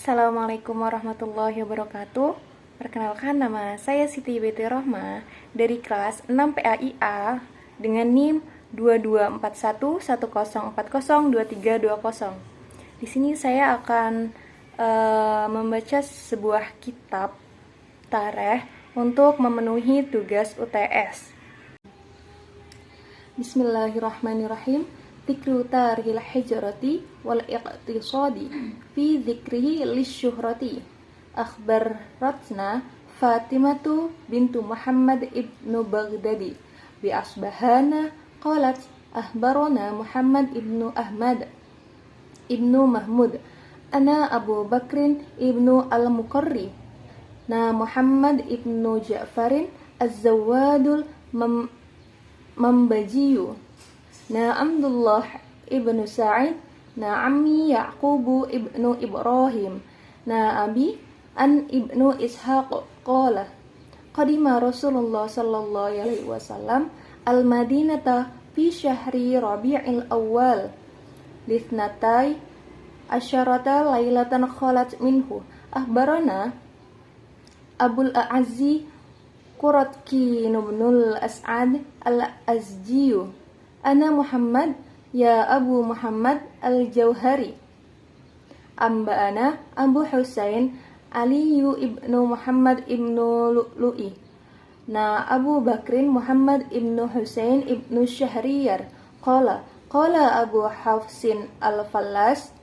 Assalamualaikum warahmatullahi wabarakatuh. Perkenalkan, nama saya Siti Binti Rohma dari kelas 6 PAIA dengan NIM 224110402320. Di sini saya akan membaca sebuah kitab tarikh untuk memenuhi tugas UTS. Bismillahirrahmanirrahim. Dzikru tarikhil hijrati wal iqtisadi fi dzikrihi lisyuhrati. Akhbaratna Fatimatu bintu Muhammad ibnu Baghdadi bi Asbahana qalat akhbarana Muhammad ibnu Ahmad ibnu Mahmud ana Abu Bakrin ibnu al-Muqarri na Muhammad ibnu Ja'farin az-Zawadul Mambajiyu na Abdullah ibnu Sa'id na Ammi Yaqubu ibnu Ibrahim na Abi an ibnu Ishaq qala qadima Rasulullah sallallahu alaihi wasallam al-Madinata fi syahri Rabi'il Awwal lithnatai asyarata lailatan khalat minhu akhbarana Abul A'azzi Quratki ibnul As'ad al-Azjiyu Ana Muhammad ya Abu Muhammad al-Jauhari Amba'ana Abu Husain Aliyu ibnu Muhammad ibnu Lu'lu'i Na Abu Bakrin Muhammad ibnu Husain ibnu Syahriyar Qala Abu Hafsin al-Fallas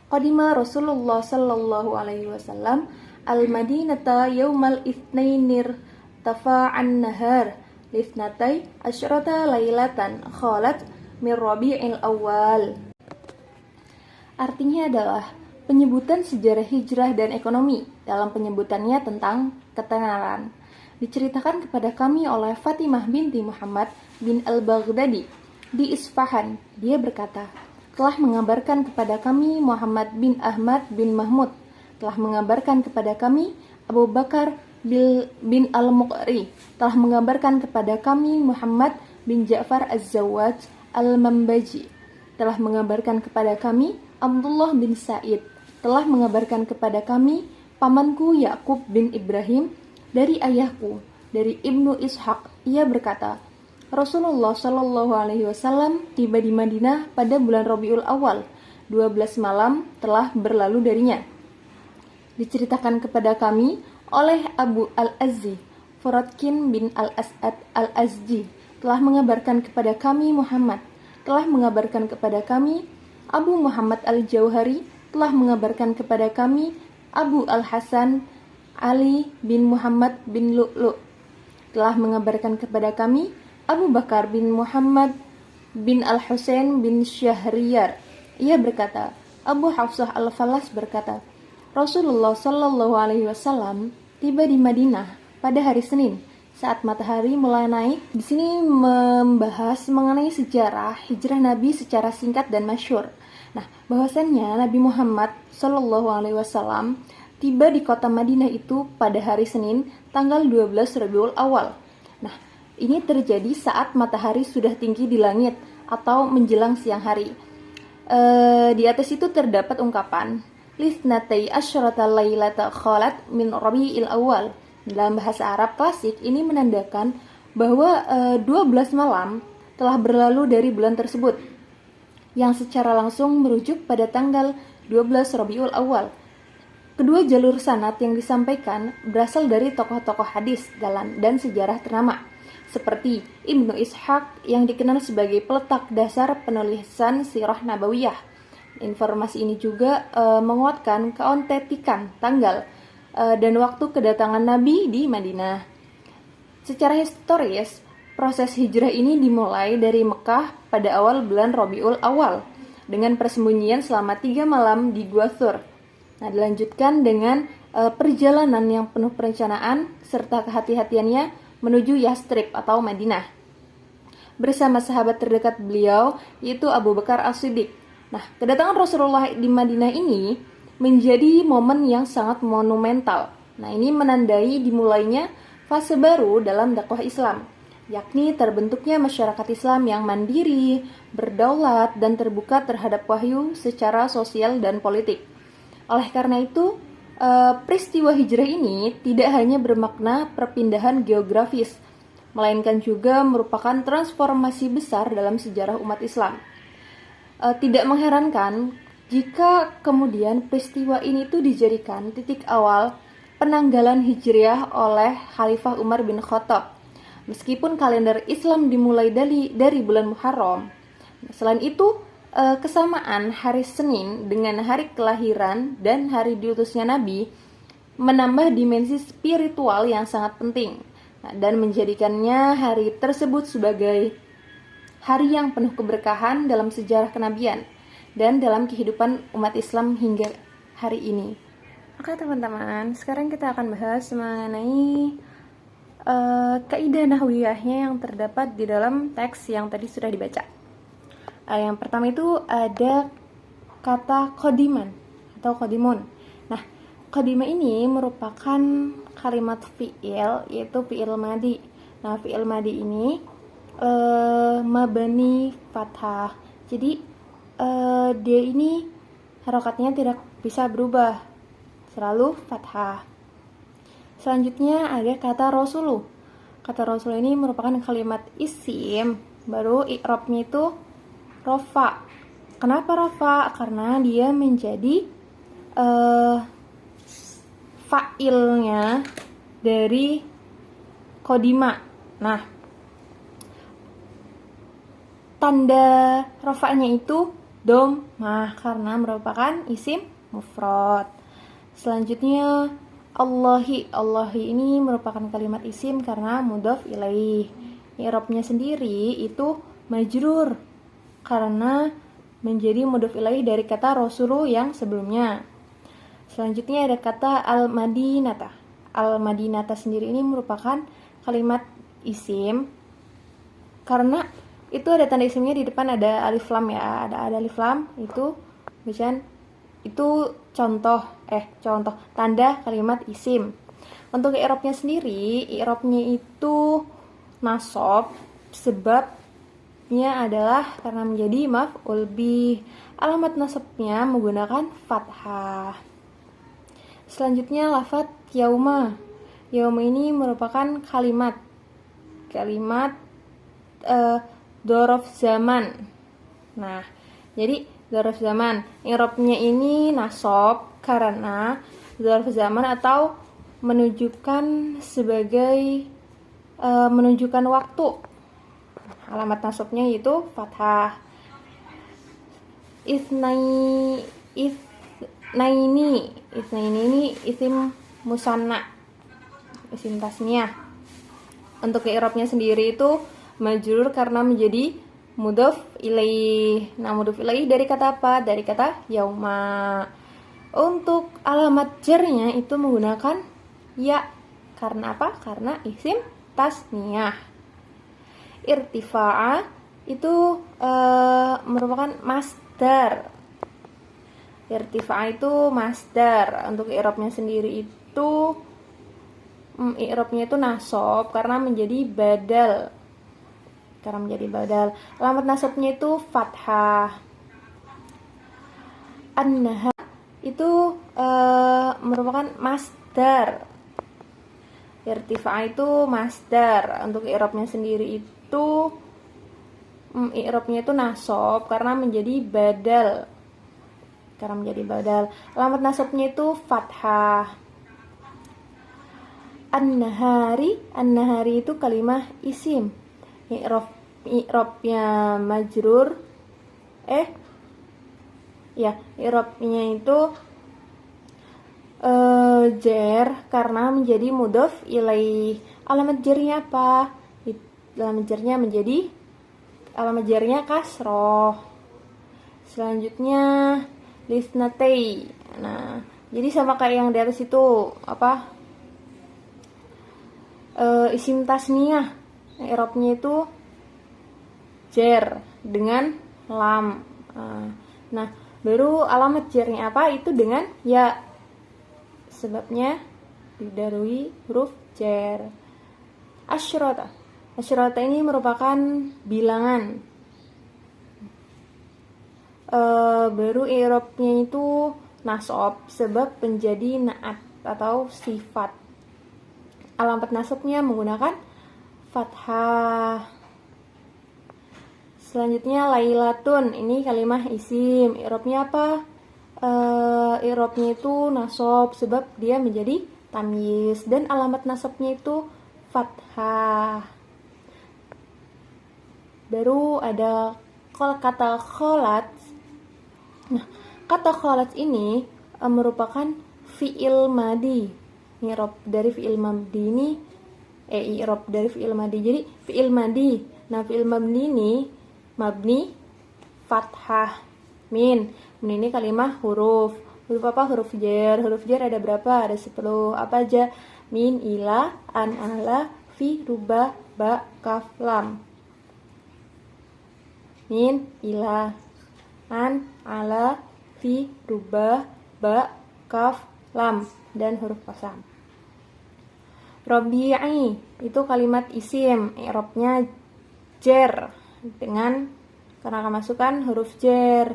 Qadima Rasulullah sallallahu alaihi wasallam al-Madinata yawmal itsnainir tafa'an nahar Lithnatai asyrata lailatan khalat min Rabi'il Awal. Artinya adalah penyebutan sejarah hijrah dan ekonomi dalam penyebutannya tentang ketenaran. Diceritakan kepada kami oleh Fatimah binti Muhammad bin al-Baghdadi di Isfahan. Dia berkata, telah mengabarkan kepada kami Muhammad bin Ahmad bin Mahmud, telah mengabarkan kepada kami Abu Bakar bin al-Muqri, telah mengabarkan kepada kami Muhammad bin Ja'far az-Zawad al-Mambaji, telah mengabarkan kepada kami Abdullah bin Sa'id, telah mengabarkan kepada kami pamanku Yakub bin Ibrahim dari ayahku, dari Ibnu Ishaq. Ia berkata, Rasulullah Shallallahu alaihi wasallam tiba di Madinah pada bulan Rabiul Awal, 12 malam telah berlalu darinya. Diceritakan kepada kami oleh Abu Al-Azzi Furatkin bin Al-As'ad Al-Azji, telah mengabarkan kepada kami Muhammad, telah mengabarkan kepada kami Abu Muhammad Al-Jauhari, telah mengabarkan kepada kami Abu Al-Hasan Ali bin Muhammad bin Lu'lu', telah mengabarkan kepada kami Abu Bakar bin Muhammad bin Al-Husain bin Syahriyar. Ia berkata, Abu Hafsah Al-Fallas berkata, Rasulullah Sallallahu alaihi wasallam tiba di Madinah pada hari Senin saat matahari mulai naik. Di sini membahas mengenai sejarah hijrah Nabi secara singkat dan masyhur. Nah, bahwasannya Nabi Muhammad Shallallahu alaihi wasallam tiba di kota Madinah itu pada hari Senin tanggal 12 Rabiul Awal. Nah, ini terjadi saat matahari sudah tinggi di langit atau menjelang siang hari. Di atas itu terdapat ungkapan Lithnatai asyrata lailata khalat min Rabi'il Awal. Dalam bahasa Arab klasik ini menandakan bahwa 12 malam telah berlalu dari bulan tersebut, yang secara langsung merujuk pada tanggal 12 Rabiul Awal. Kedua jalur sanad yang disampaikan berasal dari tokoh-tokoh hadis dan sejarah ternama seperti Ibnu Ishaq yang dikenal sebagai peletak dasar penulisan sirah nabawiyah. Informasi ini juga menguatkan keautentikan tanggal dan waktu kedatangan Nabi di Madinah. Secara historis, proses hijrah ini dimulai dari Mekah pada awal bulan Rabiul Awal dengan persembunyian selama 3 malam di Gua Thur. Nah, dilanjutkan dengan perjalanan yang penuh perencanaan serta kehati-hatiannya menuju Yastrib atau Madinah bersama sahabat terdekat beliau yaitu Abu Bakar As-Siddiq. Nah, kedatangan Rasulullah di Madinah ini menjadi momen yang sangat monumental. Nah, ini menandai dimulainya fase baru dalam dakwah Islam, yakni terbentuknya masyarakat Islam yang mandiri, berdaulat, dan terbuka terhadap wahyu secara sosial dan politik. Oleh karena itu, peristiwa hijrah ini tidak hanya bermakna perpindahan geografis, melainkan juga merupakan transformasi besar dalam sejarah umat Islam. Tidak mengherankan jika kemudian peristiwa ini tuh dijadikan titik awal penanggalan hijriah oleh Khalifah Umar bin Khattab. Meskipun kalender Islam dimulai dari bulan Muharram, selain itu kesamaan hari Senin dengan hari kelahiran dan hari diutusnya Nabi menambah dimensi spiritual yang sangat penting, dan menjadikannya hari tersebut sebagai hari yang penuh keberkahan dalam sejarah kenabian dan dalam kehidupan umat Islam hingga hari ini. Oke teman-teman, sekarang kita akan bahas mengenai kaidah nahwiyahnya yang terdapat di dalam teks yang tadi sudah dibaca. Yang pertama itu ada kata kodiman atau kodimun. Nah, kodima ini merupakan kalimat fi'il, yaitu fi'il madi. Nah, fi'il madi ini mabani fathah. Jadi dia ini harokatnya tidak bisa berubah, selalu fathah. Selanjutnya ada kata rasulu. Kata rasulu ini merupakan kalimat isim, baru i'rabnya itu rofa. Kenapa rofa? Karena dia menjadi fa'ilnya dari kodima. Nah, tanda rofanya itu dhammah karena merupakan isim mufrad. Selanjutnya Allahi. Allahi ini merupakan kalimat isim karena mudhaf ilaih. I'rabnya sendiri itu majrur karena menjadi mudhaf ilaih dari kata rasulu yang sebelumnya. Selanjutnya ada kata al-madinata. Al-madinata sendiri ini merupakan kalimat isim karena itu ada tanda isimnya di depan, ada alif lam ya, ada alif lam, itu bacaan itu contoh tanda kalimat isim. Untuk i'rabnya sendiri, i'rabnya itu nasab, sebabnya adalah karena menjadi maf'ul bih. Alamat nasabnya menggunakan fathah. Selanjutnya lafadz yauma. Yauma ini merupakan kalimat dzaraf zaman. Nah, jadi dzaraf zaman, i'rabnya ini nasab karena dzaraf zaman atau menunjukkan sebagai menunjukkan waktu. Alamat nasabnya itu fathah. Itsnaini ini isim musanna, isim tasniyah. Untuk i'rabnya sendiri itu majrur karena menjadi mudhaf ilaih. Nah, mudhaf ilaih dari kata apa? Dari kata yauma. Untuk alamat jarnya itu menggunakan ya. Karena apa? Karena isim tasniyah. Irtifa'a itu merupakan masdar. Irtifa'a itu masdar. Untuk i'rabnya sendiri itu i'rabnya itu nasab karena menjadi badal. Alamat nasabnya itu fathah. An-nahar itu merupakan masdar. Irtifa' itu masdar. Untuk i'rabnya sendiri itu i'rabnya itu nasab karena menjadi badal. Alamat nasabnya itu fathah. An-nahari itu kalimah isim. I'rabnya majrur. I'rabnya itu jar karena menjadi mudhaf ilaih. Alamat jarnya apa? Alamat jarnya kasroh. Selanjutnya lisnatei. Nah, jadi sama kayak yang di atas itu isim tasniyah. I'rabnya itu jar dengan lam. Nah, baru alamat jarnya apa? Itu dengan ya. Sebabnya didahului huruf jar. Asyrota ini merupakan bilangan. Baru i'rabnya itu nasab sebab menjadi naat atau sifat. Alamat nasabnya menggunakan fathah. Selanjutnya lailatun, ini kalimah isim. I'rabnya apa? I'rabnya itu nasab sebab dia menjadi tamyiz dan alamat nasabnya itu fathah. Baru ada kata kholat. Nah, kata kholat ini merupakan fi'il madi. I'rab dari fi'il madi ini i'rab dari fi'il madi. Jadi fi'il madi. Nah, fi'il madi ini mabni fathah min ini kalimah huruf apa? Huruf jar. Huruf jar ada berapa? Ada 10. Apa aja? Min, ila, an, ala, fi, ruba, ba, kaf, lam. Min, ila, an, ala, fi, ruba, ba, kaf, lam, dan huruf qasam. Rabi'i itu kalimat isim, i'rabnya jar dengan karena akan masukkan huruf jar.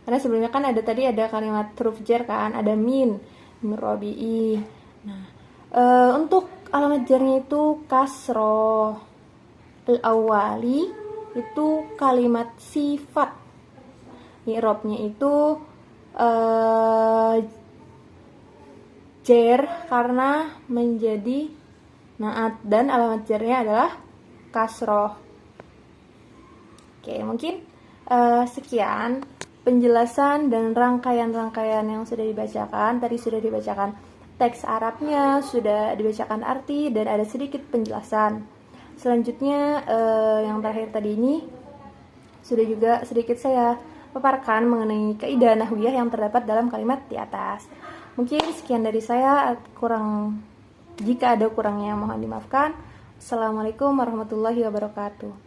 Karena sebelumnya kan ada kalimat huruf jar kan, ada min rabi'i. Nah, untuk alamat jarnya itu kasroh. Al-awwali itu kalimat sifat. I'rabnya itu jar karena menjadi naat dan alamat jarnya adalah kasroh. Oke, mungkin sekian penjelasan dan rangkaian-rangkaian yang sudah dibacakan. Tadi sudah dibacakan teks Arabnya, sudah dibacakan arti, dan ada sedikit penjelasan. Selanjutnya yang terakhir tadi ini sudah juga sedikit saya paparkan mengenai kaidah nahwiyah yang terdapat dalam kalimat di atas. Mungkin sekian dari saya, jika ada kurangnya mohon dimaafkan. Assalamualaikum warahmatullahi wabarakatuh.